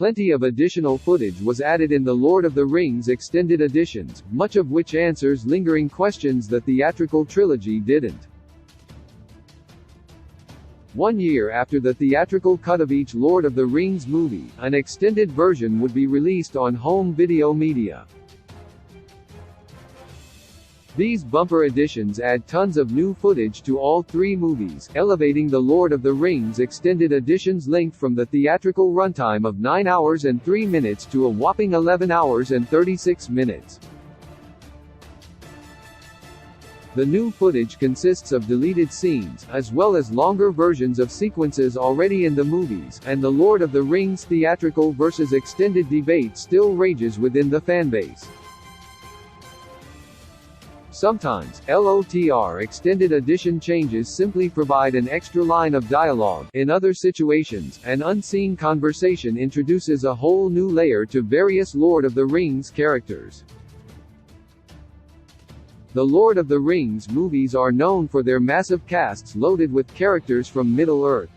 Plenty of additional footage was added in the Lord of the Rings extended editions, much of which answers lingering questions the theatrical trilogy didn't. 1 year after the theatrical cut of each Lord of the Rings movie, an extended version would be released on home video media. These bumper editions add tons of new footage to all 3 movies, elevating the Lord of the Rings extended edition's length from the theatrical runtime of 9 hours and 3 minutes to a whopping 11 hours and 36 minutes. The new footage consists of deleted scenes, as well as longer versions of sequences already in the movies, and the Lord of the Rings theatrical versus extended debate still rages within the fanbase. Sometimes, LOTR extended edition changes simply provide an extra line of dialogue. In other situations, an unseen conversation introduces a whole new layer to various Lord of the Rings characters. The Lord of the Rings movies are known for their massive casts loaded with characters from Middle-earth.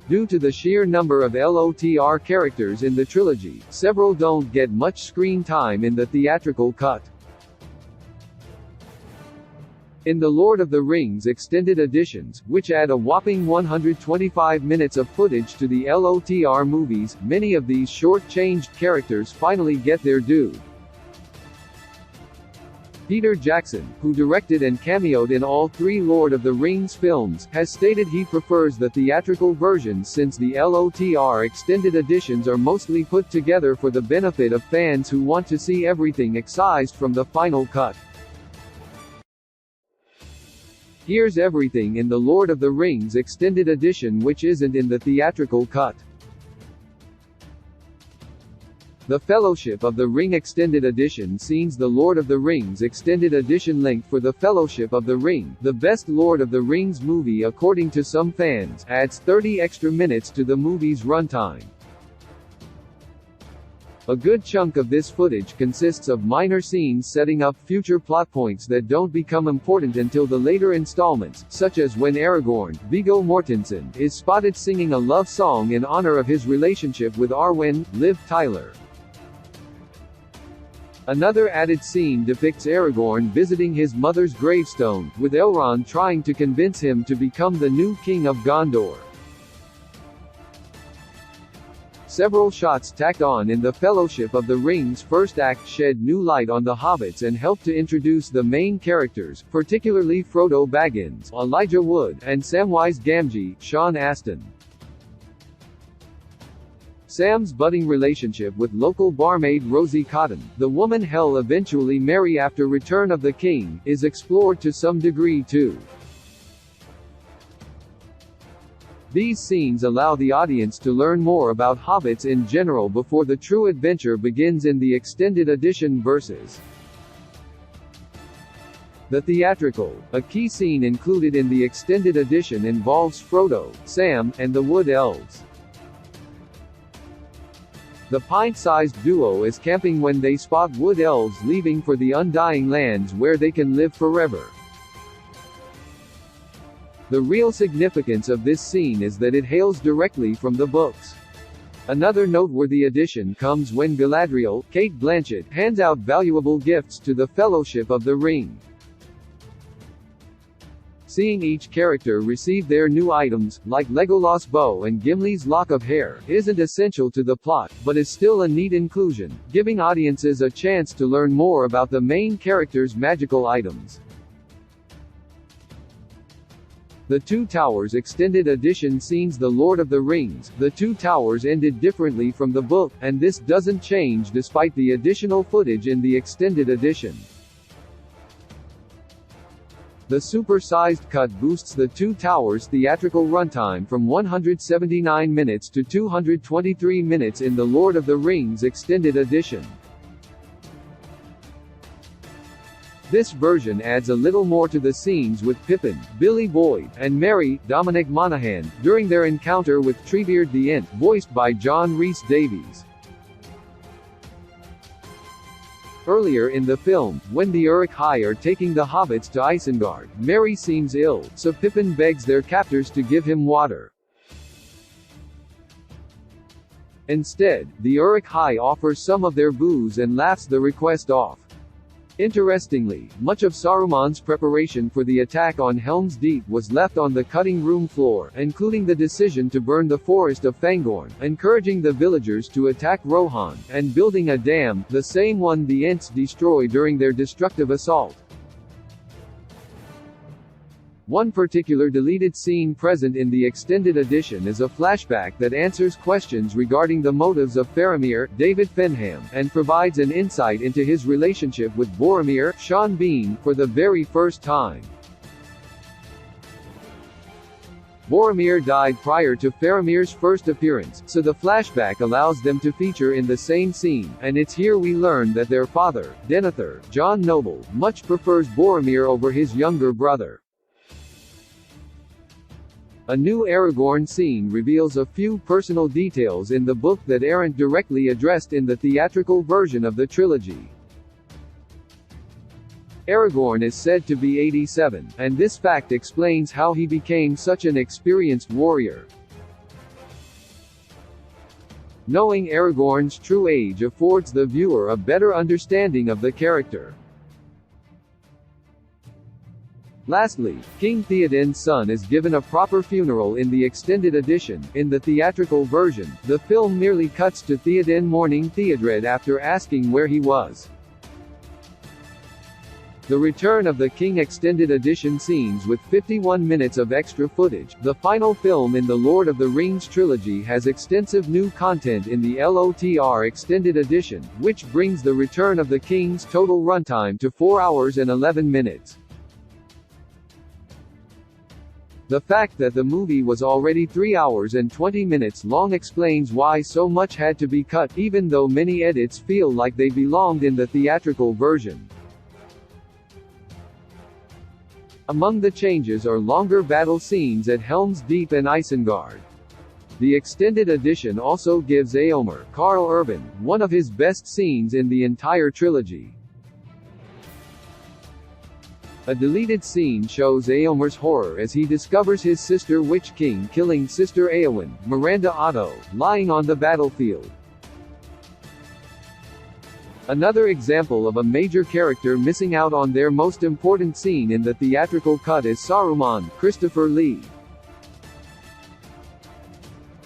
Due to the sheer number of LOTR characters in the trilogy, several don't get much screen time in the theatrical cut. In the Lord of the Rings extended editions, which add a whopping 125 minutes of footage to the LOTR movies, many of these short-changed characters finally get their due. Peter Jackson, who directed and cameoed in all 3 Lord of the Rings films, has stated he prefers the theatrical versions since the LOTR extended editions are mostly put together for the benefit of fans who want to see everything excised from the final cut. Here's everything in the Lord of the Rings extended edition which isn't in the theatrical cut. The Fellowship of the Ring Extended Edition scenes the Lord of the Rings Extended Edition length for The Fellowship of the Ring, the best Lord of the Rings movie according to some fans, adds 30 extra minutes to the movie's runtime. A good chunk of this footage consists of minor scenes setting up future plot points that don't become important until the later installments, such as when Aragorn, Viggo Mortensen, is spotted singing a love song in honor of his relationship with Arwen, Liv Tyler. Another added scene depicts Aragorn visiting his mother's gravestone, with Elrond trying to convince him to become the new king of Gondor. Several shots tacked on in the Fellowship of the Ring's first act shed new light on the hobbits and helped to introduce the main characters, particularly Frodo Baggins, Elijah Wood, and Samwise Gamgee, Sean Astin. Sam's budding relationship with local barmaid Rosie Cotton, the woman he'll eventually marry after Return of the King, is explored to some degree too. These scenes allow the audience to learn more about hobbits in general before the true adventure begins in the extended edition verses the theatrical. A key scene included in the extended edition involves Frodo, Sam, and the Wood Elves. The pint-sized duo is camping when they spot Wood Elves leaving for the Undying Lands where they can live forever. The real significance of this scene is that it hails directly from the books. Another noteworthy addition comes when Galadriel, Cate Blanchett, hands out valuable gifts to the Fellowship of the Ring. Seeing each character receive their new items, like Legolas' bow and Gimli's lock of hair, isn't essential to the plot, but is still a neat inclusion, giving audiences a chance to learn more about the main character's magical items. The Two Towers Extended Edition scenes The Lord of the Rings. The Two Towers ended differently from the book, and this doesn't change despite the additional footage in the extended edition. The super-sized cut boosts The Two Towers' theatrical runtime from 179 minutes to 223 minutes in The Lord of the Rings Extended Edition. This version adds a little more to the scenes with Pippin, Billy Boyd, and Merry, Dominic Monaghan, during their encounter with Treebeard the Ent, voiced by John Rhys Davies. Earlier in the film, when the Uruk-hai are taking the hobbits to Isengard, Merry seems ill, so Pippin begs their captors to give him water. Instead, the Uruk-hai offers some of their booze and laughs the request off. Interestingly, much of Saruman's preparation for the attack on Helm's Deep was left on the cutting room floor, including the decision to burn the forest of Fangorn, encouraging the villagers to attack Rohan, and building a dam, the same one the Ents destroyed during their destructive assault. One particular deleted scene present in the extended edition is a flashback that answers questions regarding the motives of Faramir, David Fenham, and provides an insight into his relationship with Boromir, Sean Bean, for the very first time. Boromir died prior to Faramir's first appearance, so the flashback allows them to feature in the same scene, and it's here we learn that their father, Denethor, Jon Noble, much prefers Boromir over his younger brother. A new Aragorn scene reveals a few personal details in the book that aren't directly addressed in the theatrical version of the trilogy. Aragorn is said to be 87, and this fact explains how he became such an experienced warrior. Knowing Aragorn's true age affords the viewer a better understanding of the character. Lastly, King Theoden's son is given a proper funeral in the extended edition. In the theatrical version, the film merely cuts to Theoden mourning Theodred after asking where he was. The Return of the King extended edition scenes with 51 minutes of extra footage. The final film in the Lord of the Rings trilogy has extensive new content in the LOTR extended edition, which brings the Return of the King's total runtime to 4 hours and 11 minutes. The fact that the movie was already 3 hours and 20 minutes long explains why so much had to be cut, even though many edits feel like they belonged in the theatrical version. Among the changes are longer battle scenes at Helm's Deep and Isengard. The extended edition also gives Éomer, Karl Urban, one of his best scenes in the entire trilogy. A deleted scene shows Éomer's horror as he discovers his sister Witch King killing Sister Éowyn, Miranda Otto, lying on the battlefield. Another example of a major character missing out on their most important scene in the theatrical cut is Saruman, Christopher Lee.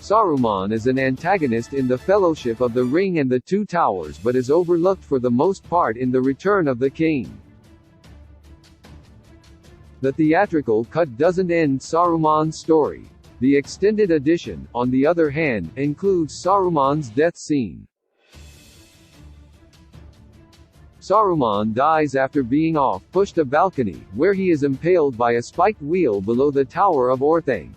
Saruman is an antagonist in the Fellowship of the Ring and the Two Towers but is overlooked for the most part in The Return of the King. The theatrical cut doesn't end Saruman's story. The extended edition, on the other hand, includes Saruman's death scene. Saruman dies after being pushed a balcony, where he is impaled by a spiked wheel below the Tower of Orthanc.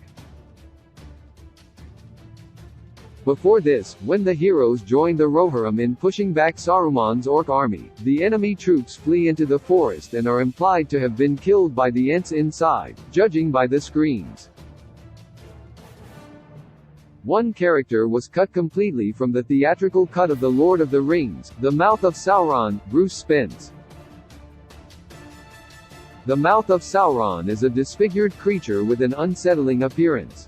Before this, when the heroes join the Rohirrim in pushing back Saruman's orc army, the enemy troops flee into the forest and are implied to have been killed by the Ents inside, judging by the screams. One character was cut completely from the theatrical cut of The Lord of the Rings, The Mouth of Sauron, Bruce Spence. The Mouth of Sauron is a disfigured creature with an unsettling appearance.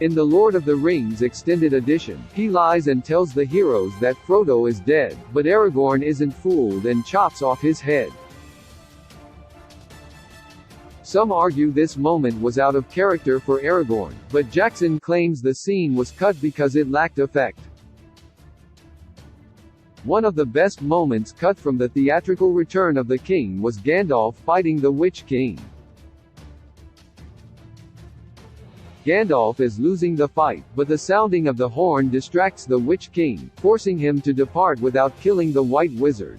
In The Lord of the Rings extended edition, he lies and tells the heroes that Frodo is dead, but Aragorn isn't fooled and chops off his head. Some argue this moment was out of character for Aragorn, but Jackson claims the scene was cut because it lacked effect. One of the best moments cut from the theatrical Return of the King was Gandalf fighting the Witch King. Gandalf is losing the fight, but the sounding of the horn distracts the Witch King, forcing him to depart without killing the White Wizard.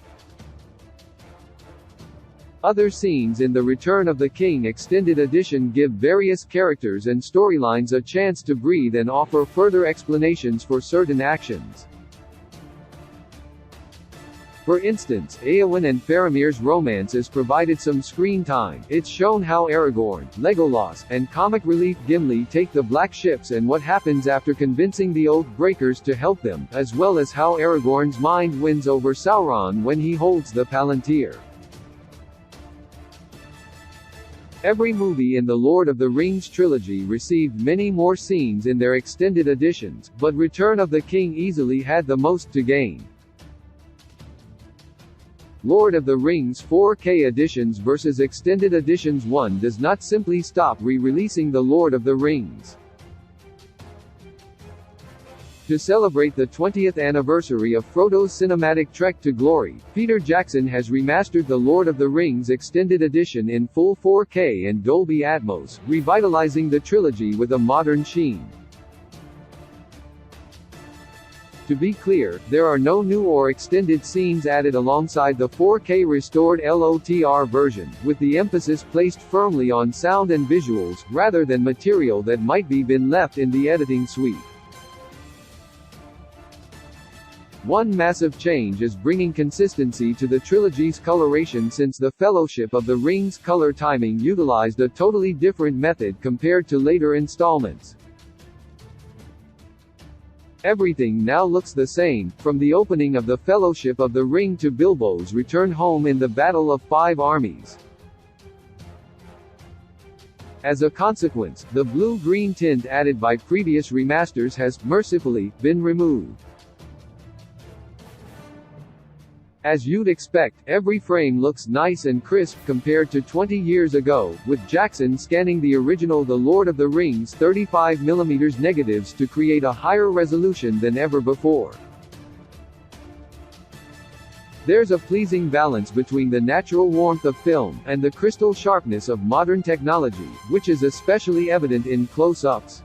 Other scenes in the Return of the King extended edition give various characters and storylines a chance to breathe and offer further explanations for certain actions. For instance, Éowyn and Faramir's romance is provided some screen time. It's shown how Aragorn, Legolas, and comic relief Gimli take the Black Ships and what happens after convincing the Oath-breakers to help them, as well as how Aragorn's mind wins over Sauron when he holds the Palantir. Every movie in the Lord of the Rings trilogy received many more scenes in their extended editions, but Return of the King easily had the most to gain. Lord of the Rings 4K editions versus extended editions. 1 does not simply stop re-releasing the Lord of the Rings. To celebrate the 20th anniversary of Frodo's cinematic trek to glory, Peter Jackson has remastered The Lord of the Rings Extended Edition in full 4K and Dolby Atmos, revitalizing the trilogy with a modern sheen. To be clear, there are no new or extended scenes added alongside the 4K restored LOTR version, with the emphasis placed firmly on sound and visuals, rather than material that might be been left in the editing suite. One massive change is bringing consistency to the trilogy's coloration, since the Fellowship of the Ring's color timing utilized a totally different method compared to later installments. Everything now looks the same, from the opening of the Fellowship of the Ring to Bilbo's return home in the Battle of Five Armies. As a consequence, the blue-green tint added by previous remasters has, mercifully, been removed. As you'd expect, every frame looks nice and crisp compared to 20 years ago, with Jackson scanning the original The Lord of the Rings 35mm negatives to create a higher resolution than ever before. There's a pleasing balance between the natural warmth of film and the crystal sharpness of modern technology, which is especially evident in close-ups.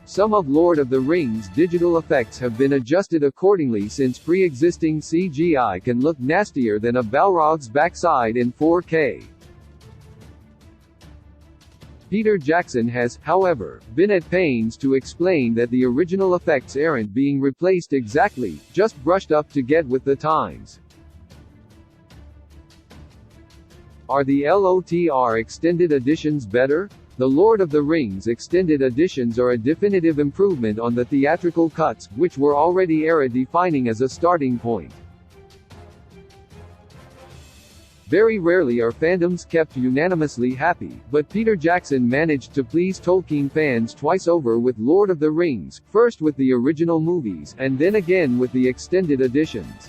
Some of Lord of the Rings' digital effects have been adjusted accordingly, since pre-existing CGI can look nastier than a Balrog's backside in 4K. Peter Jackson has, however, been at pains to explain that the original effects aren't being replaced exactly, just brushed up to get with the times. Are the LOTR extended editions better? The Lord of the Rings extended editions are a definitive improvement on the theatrical cuts, which were already era-defining as a starting point. Very rarely are fandoms kept unanimously happy, but Peter Jackson managed to please Tolkien fans twice over with Lord of the Rings, first with the original movies, and then again with the extended editions.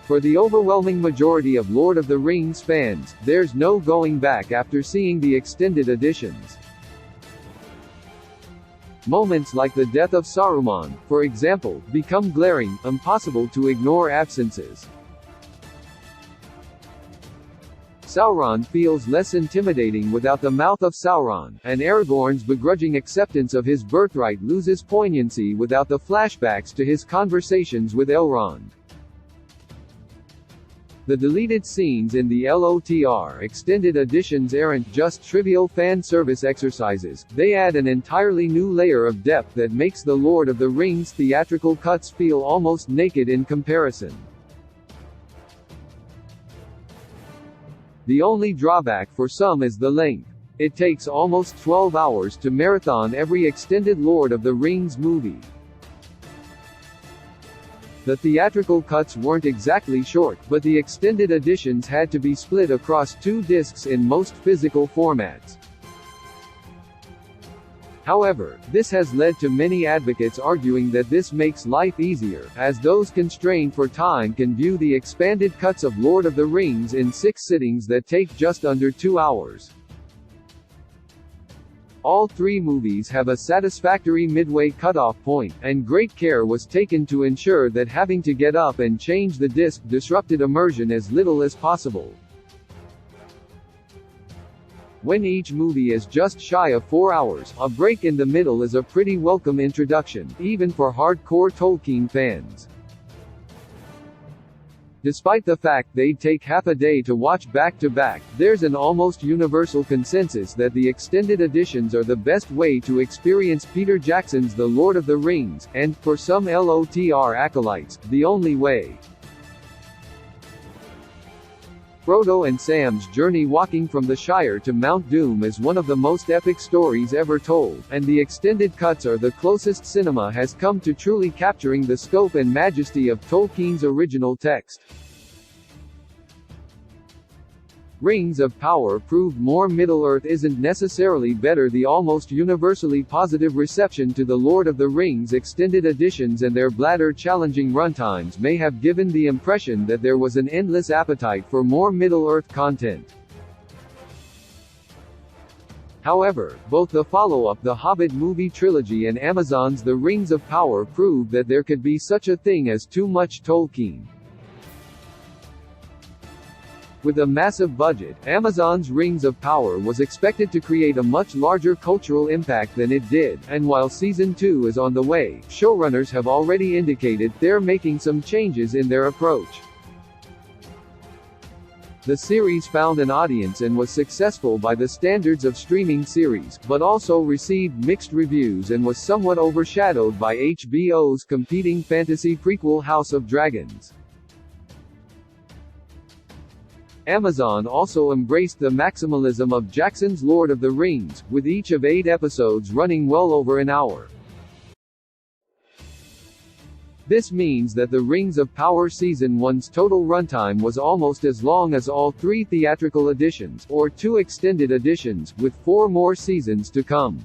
For the overwhelming majority of Lord of the Rings fans, there's no going back after seeing the extended editions. Moments like the death of Saruman, for example, become glaring, impossible to ignore absences. Sauron feels less intimidating without the mouth of Sauron, and Aragorn's begrudging acceptance of his birthright loses poignancy without the flashbacks to his conversations with Elrond. The deleted scenes in the LOTR extended editions aren't just trivial fan service exercises, they add an entirely new layer of depth that makes the Lord of the Rings theatrical cuts feel almost naked in comparison. The only drawback for some is the length. It takes almost 12 hours to marathon every extended Lord of the Rings movie. The theatrical cuts weren't exactly short, but the extended editions had to be split across 2 discs in most physical formats. However, this has led to many advocates arguing that this makes life easier, as those constrained for time can view the expanded cuts of Lord of the Rings in 6 sittings that take just under 2 hours. All 3 movies have a satisfactory midway cutoff point, and great care was taken to ensure that having to get up and change the disc disrupted immersion as little as possible. When each movie is just shy of 4 hours, a break in the middle is a pretty welcome introduction, even for hardcore Tolkien fans. Despite the fact they'd take half a day to watch back-to-back, there's an almost universal consensus that the extended editions are the best way to experience Peter Jackson's The Lord of the Rings, and, for some LOTR acolytes, the only way. Frodo and Sam's journey walking from the Shire to Mount Doom is one of the most epic stories ever told, and the extended cuts are the closest cinema has come to truly capturing the scope and majesty of Tolkien's original text. Rings of Power proved more Middle-earth isn't necessarily better. The almost universally positive reception to the Lord of the Rings extended editions and their bladder-challenging runtimes may have given the impression that there was an endless appetite for more Middle-earth content. However, both the follow-up The Hobbit movie trilogy and Amazon's The Rings of Power proved that there could be such a thing as too much Tolkien. With a massive budget, Amazon's Rings of Power was expected to create a much larger cultural impact than it did, and while Season 2 is on the way, showrunners have already indicated they're making some changes in their approach. The series found an audience and was successful by the standards of streaming series, but also received mixed reviews and was somewhat overshadowed by HBO's competing fantasy prequel House of Dragons. Amazon also embraced the maximalism of Jackson's Lord of the Rings, with each of 8 episodes running well over an hour. This means that the Rings of Power Season 1's total runtime was almost as long as all 3 theatrical editions, or 2 extended editions, with 4 more seasons to come.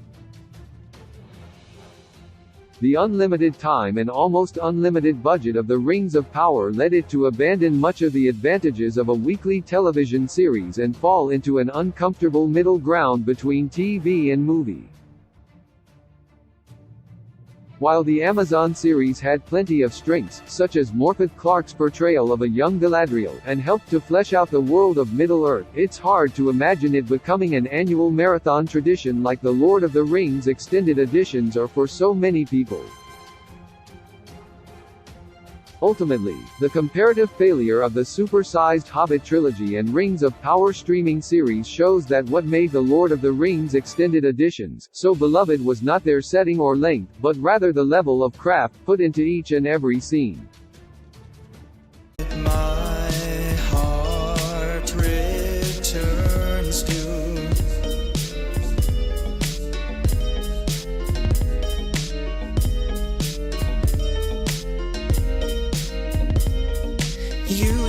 The unlimited time and almost unlimited budget of The Rings of Power led it to abandon much of the advantages of a weekly television series and fall into an uncomfortable middle ground between TV and movie. While the Amazon series had plenty of strengths, such as Morpeth Clark's portrayal of a young Galadriel, and helped to flesh out the world of Middle-earth, it's hard to imagine it becoming an annual marathon tradition like the Lord of the Rings extended editions are for so many people. Ultimately, the comparative failure of the super-sized Hobbit trilogy and Rings of Power streaming series shows that what made the Lord of the Rings extended editions so beloved was not their setting or length, but rather the level of craft put into each and every scene. My heart returns to you.